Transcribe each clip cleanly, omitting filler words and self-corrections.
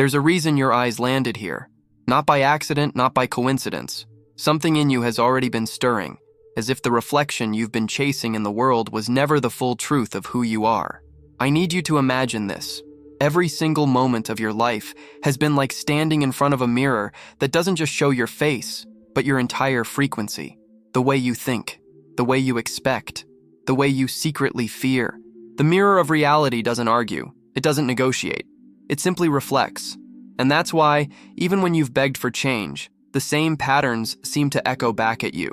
There's a reason your eyes landed here. Not by accident, not by coincidence. Something in you has already been stirring, as if the reflection you've been chasing in the world was never the full truth of who you are. I need you to imagine this. Every single moment of your life has been like standing in front of a mirror that doesn't just show your face, but your entire frequency. The way you think, the way you expect, the way you secretly fear. The mirror of reality doesn't argue. It doesn't negotiate. It simply reflects. And that's why, even when you've begged for change, the same patterns seem to echo back at you.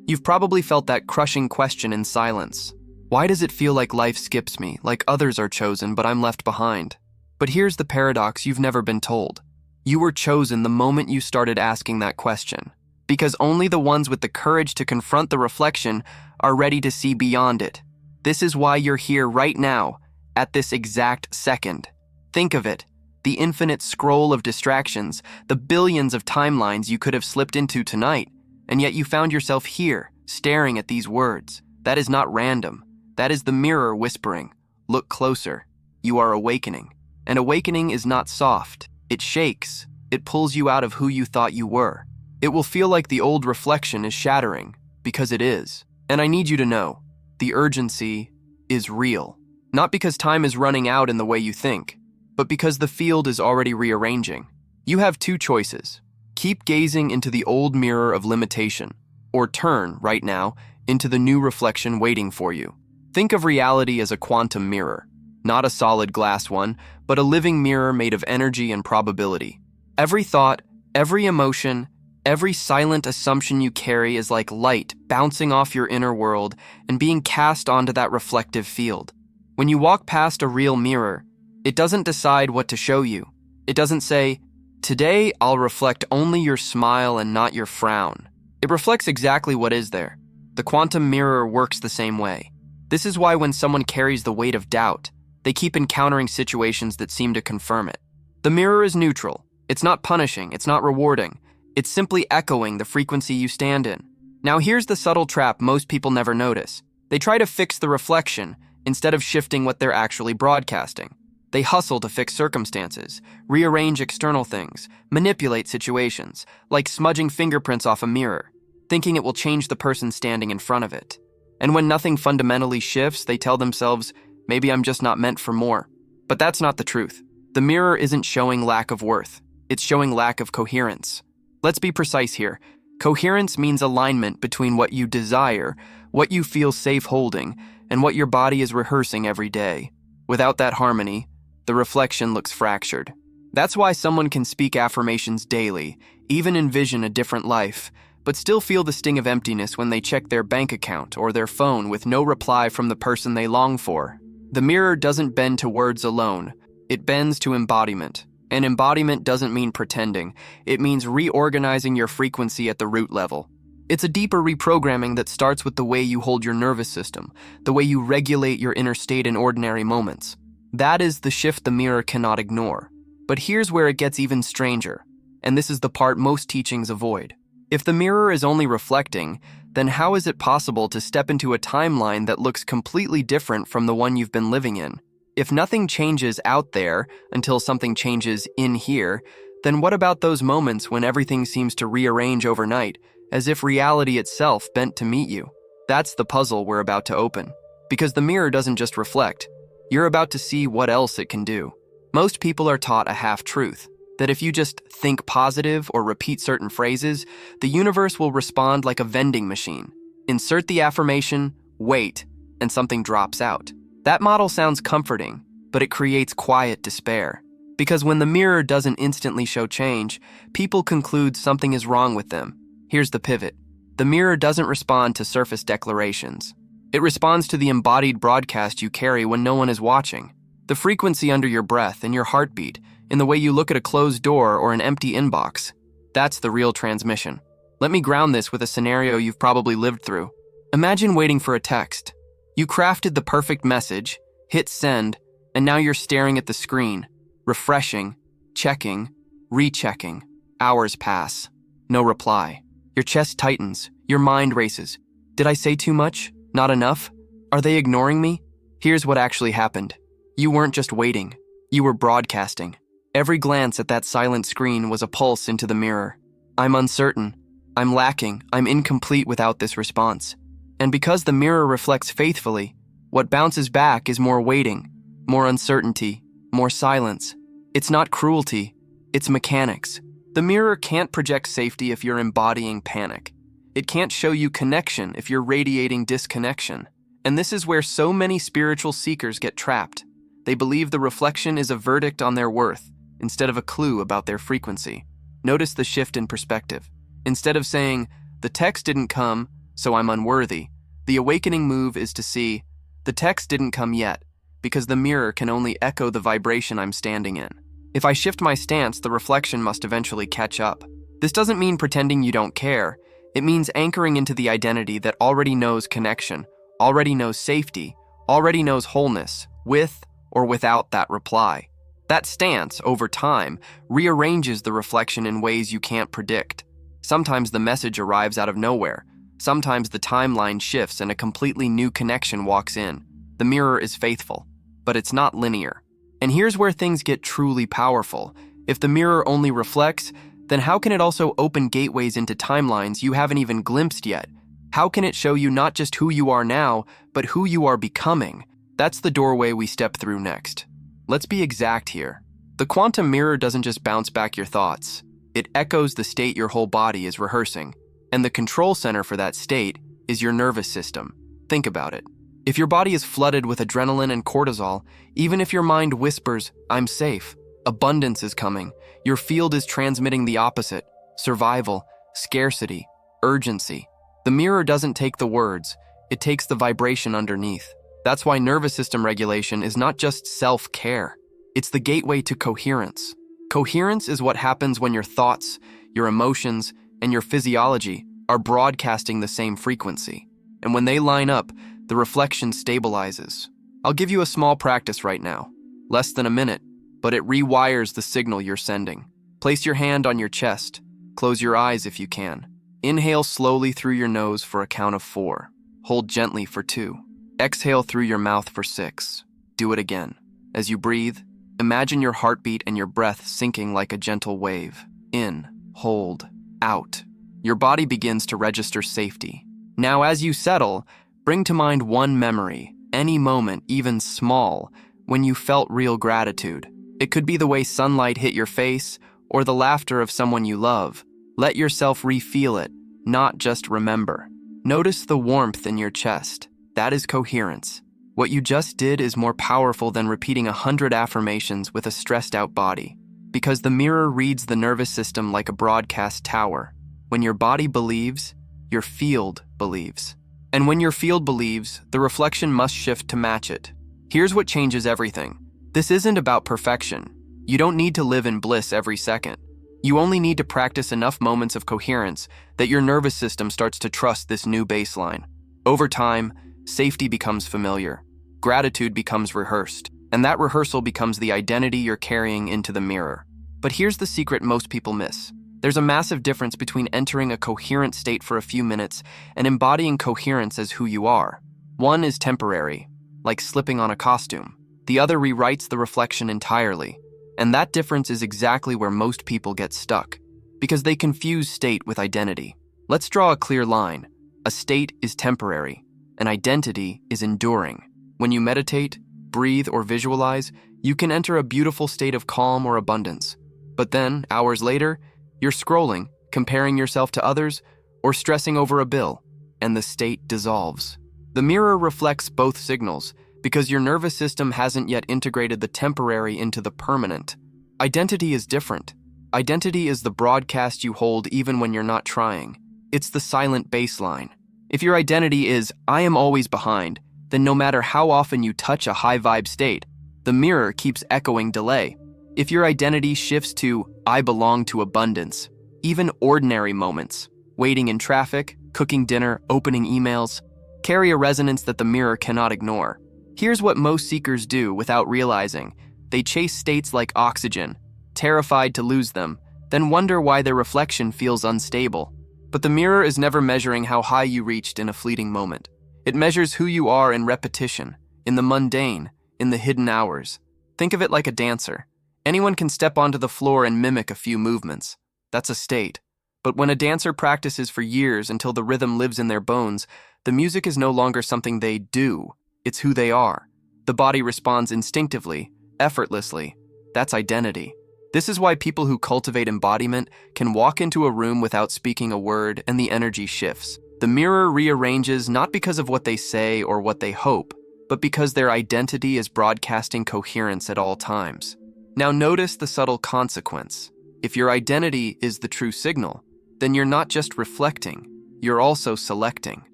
You've probably felt that crushing question in silence. Why does it feel like life skips me, like others are chosen, but I'm left behind? But here's the paradox you've never been told. You were chosen the moment you started asking that question, because only the ones with the courage to confront the reflection are ready to see beyond it. This is why you're here right now, at this exact second. Think of it, the infinite scroll of distractions, the billions of timelines you could have slipped into tonight, and yet you found yourself here, staring at these words. That is not random. That is the mirror whispering, look closer. You are awakening. And awakening is not soft. It shakes. It pulls you out of who you thought you were. It will feel like the old reflection is shattering, because it is. And I need you to know, the urgency is real. Not because time is running out in the way you think, but because the field is already rearranging. You have two choices. Keep gazing into the old mirror of limitation, or turn, right now, into the new reflection waiting for you. Think of reality as a quantum mirror. Not a solid glass one, but a living mirror made of energy and probability. Every thought, every emotion, every silent assumption you carry is like light bouncing off your inner world and being cast onto that reflective field. When you walk past a real mirror, it doesn't decide what to show you. It doesn't say, "Today I'll reflect only your smile and not your frown." It reflects exactly what is there. The quantum mirror works the same way. This is why when someone carries the weight of doubt, they keep encountering situations that seem to confirm it. The mirror is neutral. It's not punishing. It's not rewarding. It's simply echoing the frequency you stand in. Now here's the subtle trap most people never notice. They try to fix the reflection instead of shifting what they're actually broadcasting. They hustle to fix circumstances, rearrange external things, manipulate situations, like smudging fingerprints off a mirror, thinking it will change the person standing in front of it. And when nothing fundamentally shifts, they tell themselves, maybe I'm just not meant for more. But that's not the truth. The mirror isn't showing lack of worth. It's showing lack of coherence. Let's be precise here. Coherence means alignment between what you desire, what you feel safe holding, and what your body is rehearsing every day. Without that harmony, the reflection looks fractured. That's why someone can speak affirmations daily, even envision a different life, but still feel the sting of emptiness when they check their bank account or their phone with no reply from the person they long for. The mirror doesn't bend to words alone. It bends to embodiment. And embodiment doesn't mean pretending. It means reorganizing your frequency at the root level. It's a deeper reprogramming that starts with the way you hold your nervous system, the way you regulate your inner state in ordinary moments. That is the shift the mirror cannot ignore. But here's where it gets even stranger, and this is the part most teachings avoid. If the mirror is only reflecting, then how is it possible to step into a timeline that looks completely different from the one you've been living in? If nothing changes out there until something changes in here, then what about those moments when everything seems to rearrange overnight, as if reality itself bent to meet you? That's the puzzle we're about to open. Because the mirror doesn't just reflect. You're about to see what else it can do. Most people are taught a half-truth, that if you just think positive or repeat certain phrases, the universe will respond like a vending machine. Insert the affirmation, wait, and something drops out. That model sounds comforting, but it creates quiet despair. Because when the mirror doesn't instantly show change, people conclude something is wrong with them. Here's the pivot. The mirror doesn't respond to surface declarations. It responds to the embodied broadcast you carry when no one is watching. The frequency under your breath and your heartbeat, in the way you look at a closed door or an empty inbox. That's the real transmission. Let me ground this with a scenario you've probably lived through. Imagine waiting for a text. You crafted the perfect message, hit send, and now you're staring at the screen, refreshing, checking, rechecking. Hours pass. No reply. Your chest tightens. Your mind races. Did I say too much? Not enough? Are they ignoring me? Here's what actually happened. You weren't just waiting. You were broadcasting. Every glance at that silent screen was a pulse into the mirror. I'm uncertain. I'm lacking. I'm incomplete without this response. And because the mirror reflects faithfully, what bounces back is more waiting, more uncertainty, more silence. It's not cruelty, it's mechanics. The mirror can't project safety if you're embodying panic. It can't show you connection if you're radiating disconnection. And this is where so many spiritual seekers get trapped. They believe the reflection is a verdict on their worth, instead of a clue about their frequency. Notice the shift in perspective. Instead of saying, the text didn't come, so I'm unworthy, the awakening move is to see, the text didn't come yet, because the mirror can only echo the vibration I'm standing in. If I shift my stance, the reflection must eventually catch up. This doesn't mean pretending you don't care. It means anchoring into the identity that already knows connection, already knows safety, already knows wholeness, with or without that reply. That stance, over time, rearranges the reflection in ways you can't predict. Sometimes the message arrives out of nowhere. Sometimes the timeline shifts and a completely new connection walks in. The mirror is faithful, but it's not linear. And here's where things get truly powerful. If the mirror only reflects, then how can it also open gateways into timelines you haven't even glimpsed yet? How can it show you not just who you are now, but who you are becoming? That's the doorway we step through next. Let's be exact here. The quantum mirror doesn't just bounce back your thoughts. It echoes the state your whole body is rehearsing. And the control center for that state is your nervous system. Think about it. If your body is flooded with adrenaline and cortisol, even if your mind whispers, I'm safe, abundance is coming, your field is transmitting the opposite: survival, scarcity, urgency. The mirror doesn't take the words, it takes the vibration underneath. That's why nervous system regulation is not just self-care. It's the gateway to coherence. Coherence is what happens when your thoughts, your emotions, and your physiology are broadcasting the same frequency. And when they line up, the reflection stabilizes. I'll give you a small practice right now. Less than a minute, but it rewires the signal you're sending. Place your hand on your chest. Close your eyes if you can. Inhale slowly through your nose for a count of 4. Hold gently for 2. Exhale through your mouth for 6. Do it again. As you breathe, imagine your heartbeat and your breath sinking like a gentle wave. In, hold, out. Your body begins to register safety. Now, as you settle, bring to mind one memory, any moment, even small, when you felt real gratitude. It could be the way sunlight hit your face or the laughter of someone you love. Let yourself re-feel it, not just remember. Notice the warmth in your chest. That is coherence. What you just did is more powerful than repeating 100 affirmations with a stressed-out body, because the mirror reads the nervous system like a broadcast tower. When your body believes, your field believes. And when your field believes, the reflection must shift to match it. Here's what changes everything. This isn't about perfection. You don't need to live in bliss every second. You only need to practice enough moments of coherence that your nervous system starts to trust this new baseline. Over time, safety becomes familiar. Gratitude becomes rehearsed. And that rehearsal becomes the identity you're carrying into the mirror. But here's the secret most people miss. There's a massive difference between entering a coherent state for a few minutes and embodying coherence as who you are. One is temporary, like slipping on a costume. The other rewrites the reflection entirely. And that difference is exactly where most people get stuck, because they confuse state with identity. Let's draw a clear line. A state is temporary. An identity is enduring. When you meditate, breathe, or visualize, you can enter a beautiful state of calm or abundance. But then, hours later, you're scrolling, comparing yourself to others, or stressing over a bill, and the state dissolves. The mirror reflects both signals because your nervous system hasn't yet integrated the temporary into the permanent. Identity is different. Identity is the broadcast you hold even when you're not trying. It's the silent baseline. If your identity is, I am always behind, then no matter how often you touch a high-vibe state, the mirror keeps echoing delay. If your identity shifts to, I belong to abundance, even ordinary moments, waiting in traffic, cooking dinner, opening emails, carry a resonance that the mirror cannot ignore. Here's what most seekers do without realizing. They chase states like oxygen, terrified to lose them, then wonder why their reflection feels unstable. But the mirror is never measuring how high you reached in a fleeting moment. It measures who you are in repetition, in the mundane, in the hidden hours. Think of it like a dancer. Anyone can step onto the floor and mimic a few movements. That's a state. But when a dancer practices for years until the rhythm lives in their bones, the music is no longer something they do, it's who they are. The body responds instinctively, effortlessly. That's identity. This is why people who cultivate embodiment can walk into a room without speaking a word and the energy shifts. The mirror rearranges not because of what they say or what they hope, but because their identity is broadcasting coherence at all times. Now notice the subtle consequence. If your identity is the true signal, then you're not just reflecting, you're also selecting.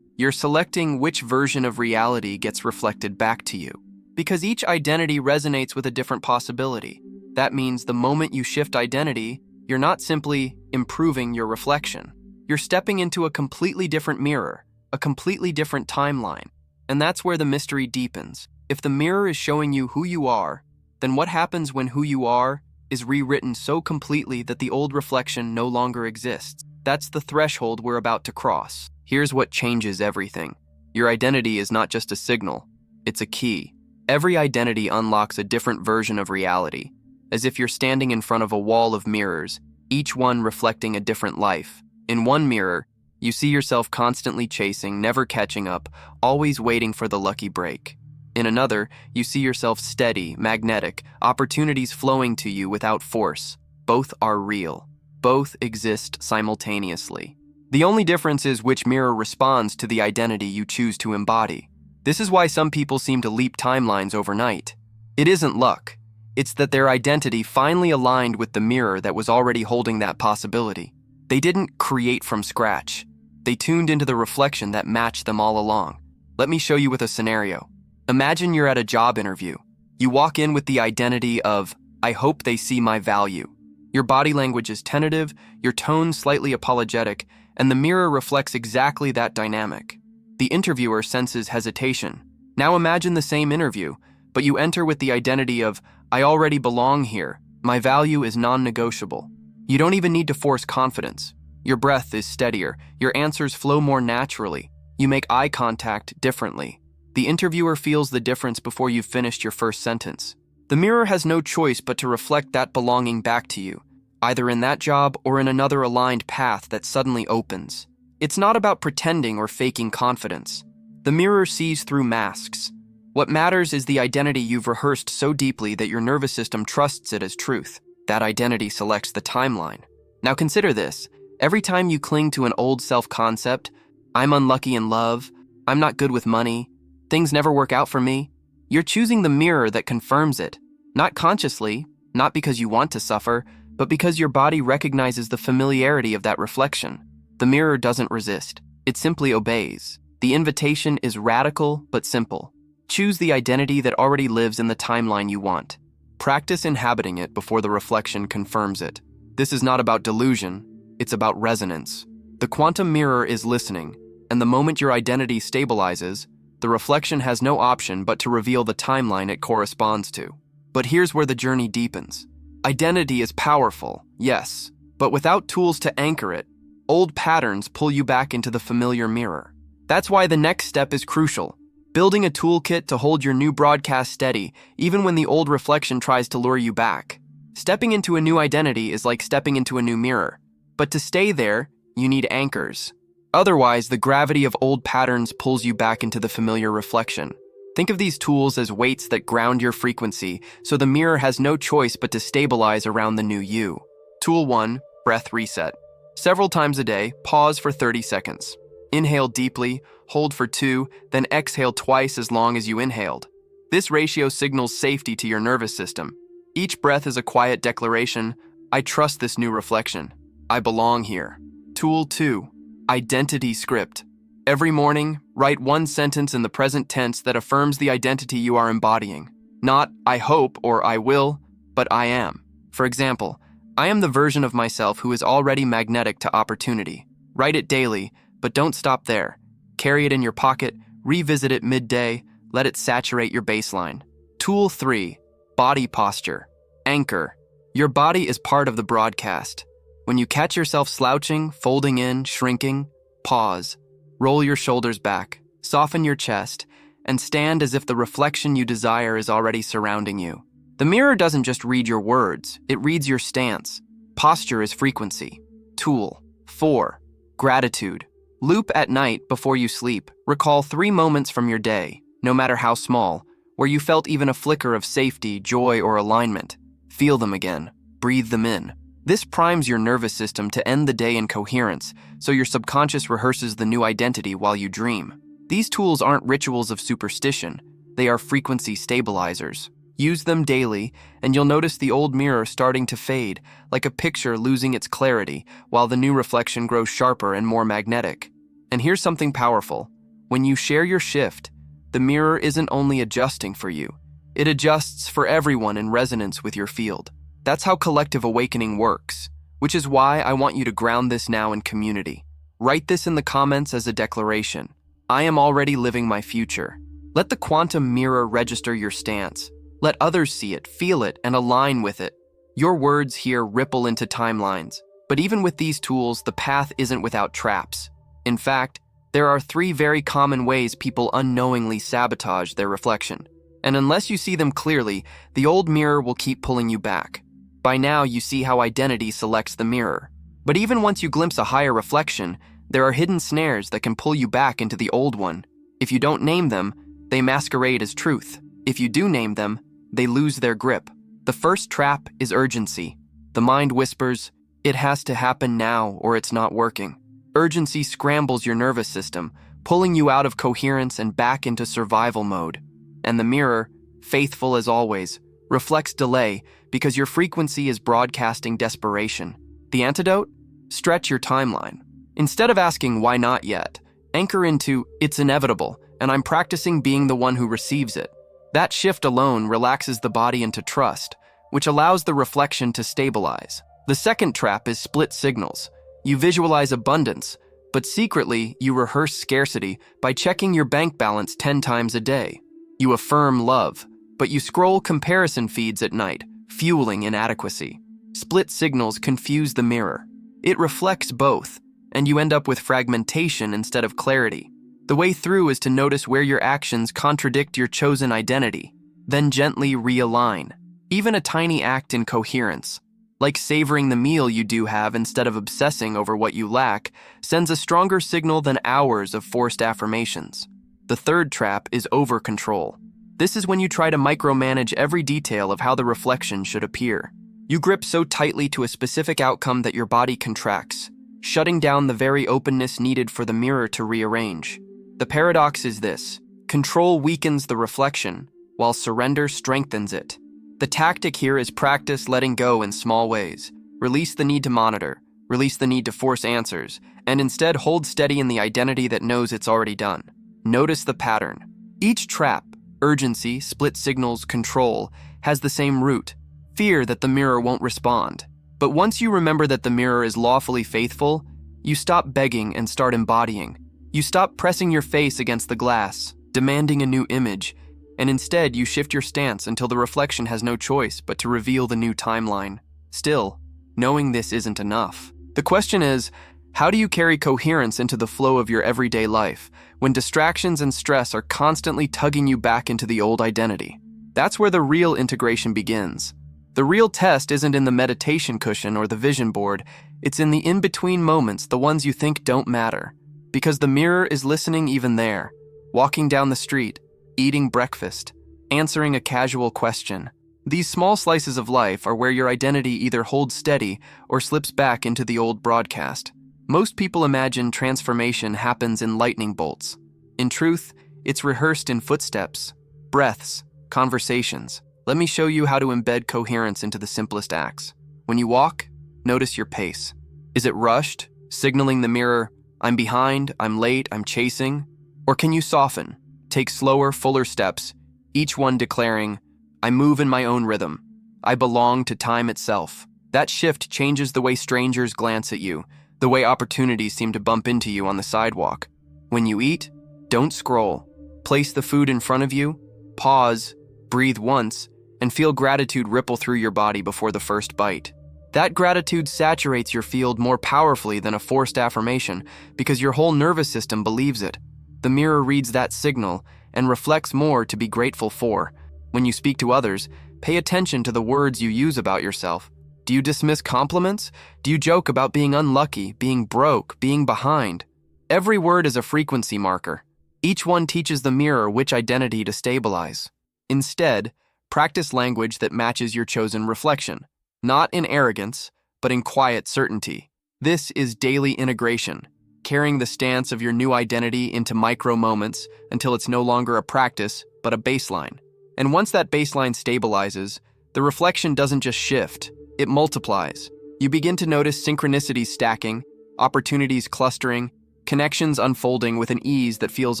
You're selecting which version of reality gets reflected back to you. Because each identity resonates with a different possibility. That means the moment you shift identity, you're not simply improving your reflection. You're stepping into a completely different mirror, a completely different timeline. And that's where the mystery deepens. If the mirror is showing you who you are, then what happens when who you are is rewritten so completely that the old reflection no longer exists? That's the threshold we're about to cross. Here's what changes everything. Your identity is not just a signal, it's a key. Every identity unlocks a different version of reality, as if you're standing in front of a wall of mirrors, each one reflecting a different life. In one mirror, you see yourself constantly chasing, never catching up, always waiting for the lucky break. In another, you see yourself steady, magnetic, opportunities flowing to you without force. Both are real. Both exist simultaneously. The only difference is which mirror responds to the identity you choose to embody. This is why some people seem to leap timelines overnight. It isn't luck. It's that their identity finally aligned with the mirror that was already holding that possibility. They didn't create from scratch. They tuned into the reflection that matched them all along. Let me show you with a scenario. Imagine you're at a job interview. You walk in with the identity of, I hope they see my value. Your body language is tentative, your tone slightly apologetic, and the mirror reflects exactly that dynamic. The interviewer senses hesitation. Now imagine the same interview, but you enter with the identity of, I already belong here. My value is non-negotiable. You don't even need to force confidence. Your breath is steadier. Your answers flow more naturally. You make eye contact differently. The interviewer feels the difference before you've finished your first sentence. The mirror has no choice but to reflect that belonging back to you, either in that job or in another aligned path that suddenly opens. It's not about pretending or faking confidence. The mirror sees through masks. What matters is the identity you've rehearsed so deeply that your nervous system trusts it as truth. That identity selects the timeline. Now consider this. Every time you cling to an old self-concept, I'm unlucky in love, I'm not good with money, things never work out for me, you're choosing the mirror that confirms it. Not consciously, not because you want to suffer, but because your body recognizes the familiarity of that reflection. The mirror doesn't resist. It simply obeys. The invitation is radical but simple. Choose the identity that already lives in the timeline you want. Practice inhabiting it before the reflection confirms it. This is not about delusion, it's about resonance. The quantum mirror is listening, and the moment your identity stabilizes, the reflection has no option but to reveal the timeline it corresponds to. But here's where the journey deepens. Identity is powerful, yes, but without tools to anchor it, old patterns pull you back into the familiar mirror. That's why the next step is crucial. Building a toolkit to hold your new broadcast steady, even when the old reflection tries to lure you back. Stepping into a new identity is like stepping into a new mirror. But to stay there, you need anchors. Otherwise, the gravity of old patterns pulls you back into the familiar reflection. Think of these tools as weights that ground your frequency, so the mirror has no choice but to stabilize around the new you. Tool 1, breath reset. Several times a day, pause for 30 seconds. Inhale deeply, hold for 2, then exhale twice as long as you inhaled. This ratio signals safety to your nervous system. Each breath is a quiet declaration, I trust this new reflection. I belong here. Tool 2, identity script. Every morning, write one sentence in the present tense that affirms the identity you are embodying. Not, I hope or I will, but I am. For example, I am the version of myself who is already magnetic to opportunity. Write it daily, but don't stop there. Carry it in your pocket, revisit it midday, let it saturate your baseline. Tool 3, body posture. Anchor. Your body is part of the broadcast. When you catch yourself slouching, folding in, shrinking, pause. Roll your shoulders back, soften your chest, and stand as if the reflection you desire is already surrounding you. The mirror doesn't just read your words, it reads your stance. Posture is frequency. Tool 4. Gratitude. Loop at night before you sleep. Recall 3 moments from your day, no matter how small, where you felt even a flicker of safety, joy, or alignment. Feel them again. Breathe them in. This primes your nervous system to end the day in coherence, so your subconscious rehearses the new identity while you dream. These tools aren't rituals of superstition. They are frequency stabilizers. Use them daily, and you'll notice the old mirror starting to fade, like a picture losing its clarity, while the new reflection grows sharper and more magnetic. And here's something powerful. When you share your shift, the mirror isn't only adjusting for you, it adjusts for everyone in resonance with your field. That's how collective awakening works, which is why I want you to ground this now in community. Write this in the comments as a declaration. I am already living my future. Let the quantum mirror register your stance. Let others see it, feel it, and align with it. Your words here ripple into timelines. But even with these tools, the path isn't without traps. In fact, there are 3 very common ways people unknowingly sabotage their reflection. And unless you see them clearly, the old mirror will keep pulling you back. By now, you see how identity selects the mirror. But even once you glimpse a higher reflection, there are hidden snares that can pull you back into the old one. If you don't name them, they masquerade as truth. If you do name them, they lose their grip. The first trap is urgency. The mind whispers, it has to happen now or it's not working. Urgency scrambles your nervous system, pulling you out of coherence and back into survival mode. And the mirror, faithful as always, reflects delay because your frequency is broadcasting desperation. The antidote? Stretch your timeline. Instead of asking why not yet, anchor into it's inevitable and I'm practicing being the one who receives it. That shift alone relaxes the body into trust, which allows the reflection to stabilize. The second trap is split signals. You visualize abundance, but secretly you rehearse scarcity by checking your bank balance 10 times a day. You affirm love, but you scroll comparison feeds at night, fueling inadequacy. Split signals confuse the mirror. It reflects both, and you end up with fragmentation instead of clarity. The way through is to notice where your actions contradict your chosen identity, then gently realign. Even a tiny act in coherence, like savoring the meal you do have instead of obsessing over what you lack, sends a stronger signal than hours of forced affirmations. The third trap is over-control. This is when you try to micromanage every detail of how the reflection should appear. You grip so tightly to a specific outcome that your body contracts, shutting down the very openness needed for the mirror to rearrange. The paradox is this: control weakens the reflection, while surrender strengthens it. The tactic here is practice letting go in small ways. Release the need to monitor, release the need to force answers, and instead hold steady in the identity that knows it's already done. Notice the pattern. Each trap, urgency, split signals, control, has the same root: fear that the mirror won't respond. But once you remember that the mirror is lawfully faithful, you stop begging and start embodying. You stop pressing your face against the glass, demanding a new image, and instead you shift your stance until the reflection has no choice but to reveal the new timeline. Still, knowing this isn't enough. The question is, how do you carry coherence into the flow of your everyday life when distractions and stress are constantly tugging you back into the old identity? That's where the real integration begins. The real test isn't in the meditation cushion or the vision board, it's in the in-between moments, the ones you think don't matter. Because the mirror is listening even there, walking down the street, eating breakfast, answering a casual question. These small slices of life are where your identity either holds steady or slips back into the old broadcast. Most people imagine transformation happens in lightning bolts. In truth, it's rehearsed in footsteps, breaths, conversations. Let me show you how to embed coherence into the simplest acts. When you walk, notice your pace. Is it rushed, signaling the mirror, I'm behind, I'm late, I'm chasing? Or can you soften, take slower, fuller steps, each one declaring, I move in my own rhythm. I belong to time itself. That shift changes the way strangers glance at you, the way opportunities seem to bump into you on the sidewalk. When you eat, don't scroll. Place the food in front of you, pause, breathe once, and feel gratitude ripple through your body before the first bite. That gratitude saturates your field more powerfulully than a forced affirmation because your whole nervous system believes it. The mirror reads that signal and reflects more to be grateful for. When you speak to others, Pay attention to the words you use about yourself. Do you dismiss compliments? Do you joke about being unlucky, being broke, being behind? Every word is a frequency marker. Each one teaches the mirror which identity to stabilize. Instead, practice language that matches your chosen reflection, not in arrogance, but in quiet certainty. This is daily integration, carrying the stance of your new identity into micro moments until it's no longer a practice, but a baseline. And once that baseline stabilizes, the reflection doesn't just shift, it multiplies. You begin to notice synchronicities stacking, opportunities clustering, connections unfolding with an ease that feels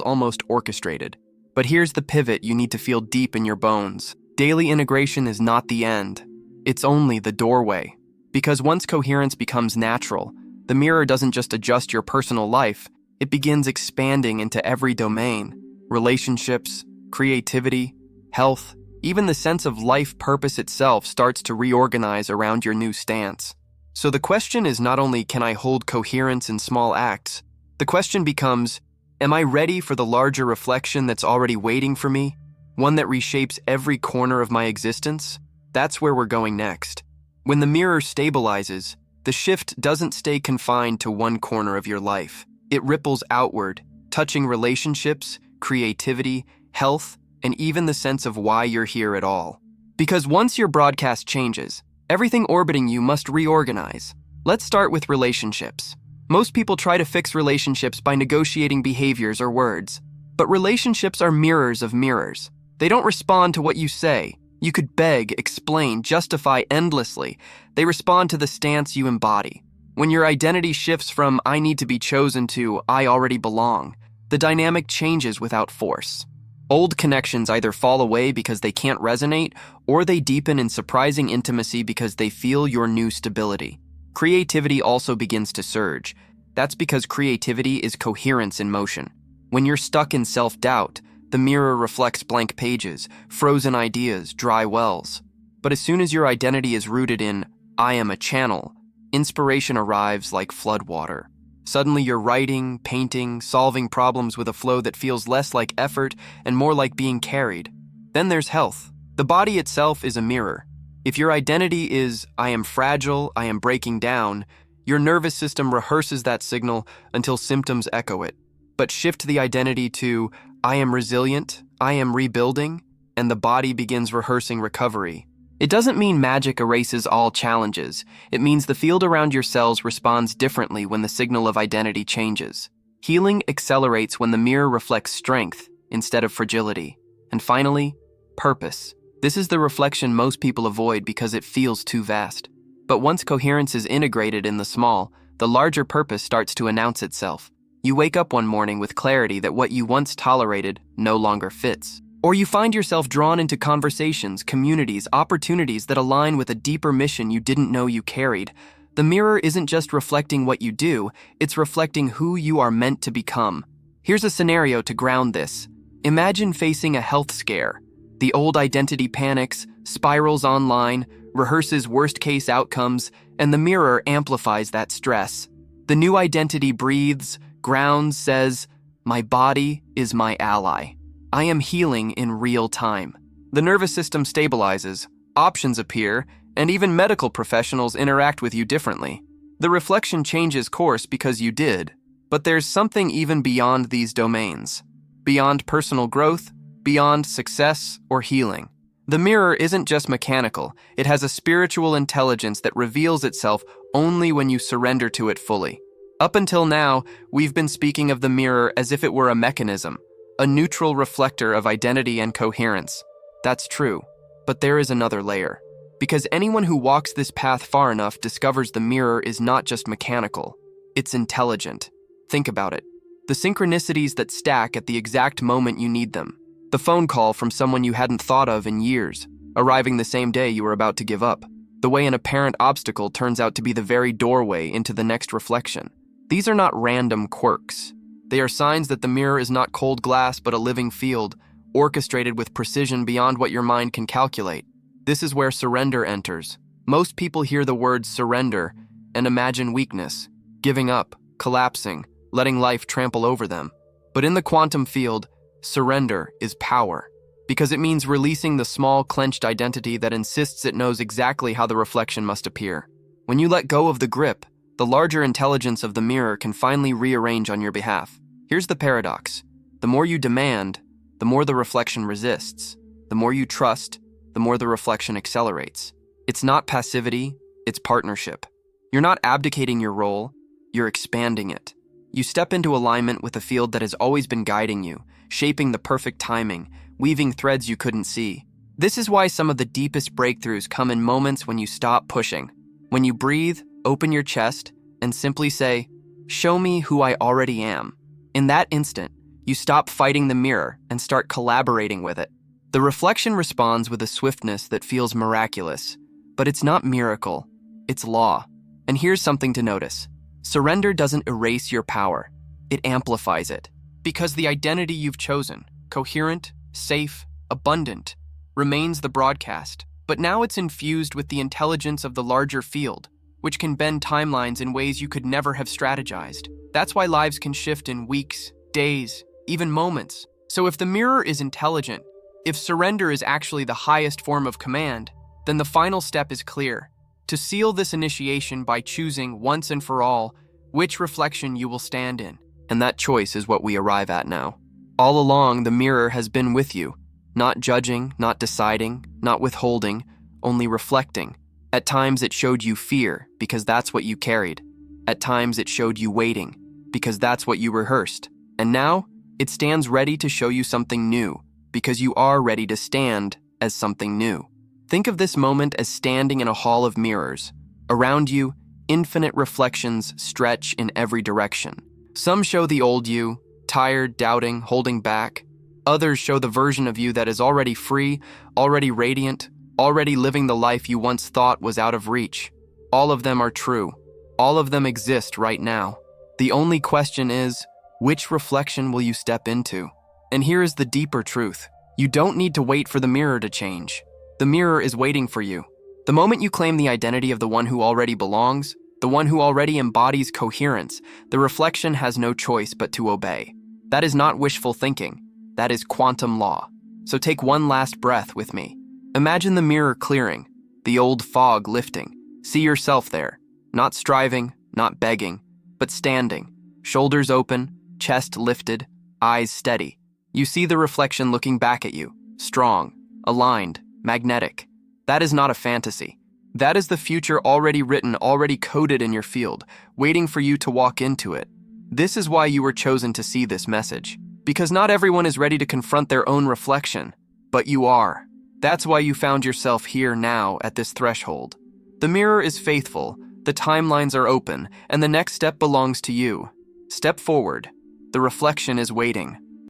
almost orchestrated. But here's the pivot you need to feel deep in your bones. Daily integration is not the end. It's only the doorway. Because once coherence becomes natural, the mirror doesn't just adjust your personal life, it begins expanding into every domain. Relationships, creativity, health, even the sense of life purpose itself starts to reorganize around your new stance. So the question is not only can I hold coherence in small acts, the question becomes, am I ready for the larger reflection that's already waiting for me? One that reshapes every corner of my existence? That's where we're going next. When the mirror stabilizes, the shift doesn't stay confined to one corner of your life. It ripples outward, touching relationships, creativity, health, and even the sense of why you're here at all. Because once your broadcast changes, everything orbiting you must reorganize. Let's start with relationships. Most people try to fix relationships by negotiating behaviors or words. But relationships are mirrors of mirrors. They don't respond to what you say. You could beg, explain, justify endlessly. They respond to the stance you embody. When your identity shifts from I need to be chosen to I already belong, the dynamic changes without force. Old connections either fall away because they can't resonate, or they deepen in surprising intimacy because they feel your new stability. Creativity also begins to surge. That's because creativity is coherence in motion. When you're stuck in self-doubt, the mirror reflects blank pages, frozen ideas, dry wells. But as soon as your identity is rooted in I am a channel, inspiration arrives like floodwater. Suddenly you're writing, painting, solving problems with a flow that feels less like effort and more like being carried. Then there's health. The body itself is a mirror. If your identity is I am fragile, I am breaking down, your nervous system rehearses that signal until symptoms echo it. But shift the identity to I am resilient, I am rebuilding, and the body begins rehearsing recovery. It doesn't mean magic erases all challenges. It means the field around your cells responds differently when the signal of identity changes. Healing accelerates when the mirror reflects strength instead of fragility. And finally, purpose. This is the reflection most people avoid because it feels too vast. But once coherence is integrated in the small, the larger purpose starts to announce itself. You wake up one morning with clarity that what you once tolerated no longer fits. Or you find yourself drawn into conversations, communities, opportunities that align with a deeper mission you didn't know you carried. The mirror isn't just reflecting what you do, it's reflecting who you are meant to become. Here's a scenario to ground this. Imagine facing a health scare. The old identity panics, spirals online, rehearses worst-case outcomes, and the mirror amplifies that stress. The new identity breathes, grounds, says, "My body is my ally. I am healing in real time." The nervous system stabilizes, options appear, and even medical professionals interact with you differently. The reflection changes course because you did, but there's something even beyond these domains. Beyond personal growth, beyond success or healing. The mirror isn't just mechanical, it has a spiritual intelligence that reveals itself only when you surrender to it fully. Up until now, we've been speaking of the mirror as if it were a mechanism, a neutral reflector of identity and coherence. That's true, but there is another layer. Because anyone who walks this path far enough discovers the mirror is not just mechanical, it's intelligent. Think about it. The synchronicities that stack at the exact moment you need them. The phone call from someone you hadn't thought of in years, arriving the same day you were about to give up. The way an apparent obstacle turns out to be the very doorway into the next reflection. These are not random quirks. They are signs that the mirror is not cold glass but a living field, orchestrated with precision beyond what your mind can calculate. This is where surrender enters. Most people hear the word surrender and imagine weakness, giving up, collapsing, letting life trample over them. But in the quantum field, surrender is power. because it means releasing the small, clenched identity that insists it knows exactly how the reflection must appear. When you let go of the grip, the larger intelligence of the mirror can finally rearrange on your behalf. Here's the paradox. The more you demand, the more the reflection resists. The more you trust, the more the reflection accelerates. It's not passivity, it's partnership. You're not abdicating your role, you're expanding it. You step into alignment with a field that has always been guiding you, shaping the perfect timing, weaving threads you couldn't see. This is why some of the deepest breakthroughs come in moments when you stop pushing. When you breathe, open your chest, and simply say, "Show me who I already am." In that instant, you stop fighting the mirror and start collaborating with it. The reflection responds with a swiftness that feels miraculous, but it's not miracle, it's law. And here's something to notice. Surrender doesn't erase your power, it amplifies it. Because the identity you've chosen, coherent, safe, abundant, remains the broadcast, but now it's infused with the intelligence of the larger field, which can bend timelines in ways you could never have strategized. That's why lives can shift in weeks, days, even moments. So if the mirror is intelligent, if surrender is actually the highest form of command, then the final step is clear. To seal this initiation by choosing once and for all which reflection you will stand in. And that choice is what we arrive at now. All along, the mirror has been with you, not judging, not deciding, not withholding, only reflecting. At times it showed you fear, because that's what you carried. At times it showed you waiting, because that's what you rehearsed. And now, it stands ready to show you something new, because you are ready to stand as something new. Think of this moment as standing in a hall of mirrors. Around you, infinite reflections stretch in every direction. Some show the old you, tired, doubting, holding back. Others show the version of you that is already free, already radiant, already living the life you once thought was out of reach. All of them are true. All of them exist right now. The only question is, which reflection will you step into? And here is the deeper truth. You don't need to wait for the mirror to change. The mirror is waiting for you. The moment you claim the identity of the one who already belongs, the one who already embodies coherence, the reflection has no choice but to obey. That is not wishful thinking. That is quantum law. So take one last breath with me. Imagine the mirror clearing, the old fog lifting. See yourself there, not striving, not begging, but standing, shoulders open, chest lifted, eyes steady. You see the reflection looking back at you, strong, aligned, magnetic. That is not a fantasy. That is the future already written, already coded in your field, waiting for you to walk into it. This is why you were chosen to see this message. Because not everyone is ready to confront their own reflection, but you are. That's why you found yourself here now at this threshold. The mirror is faithful, the timelines are open, and the next step belongs to you. Step forward. The reflection is waiting.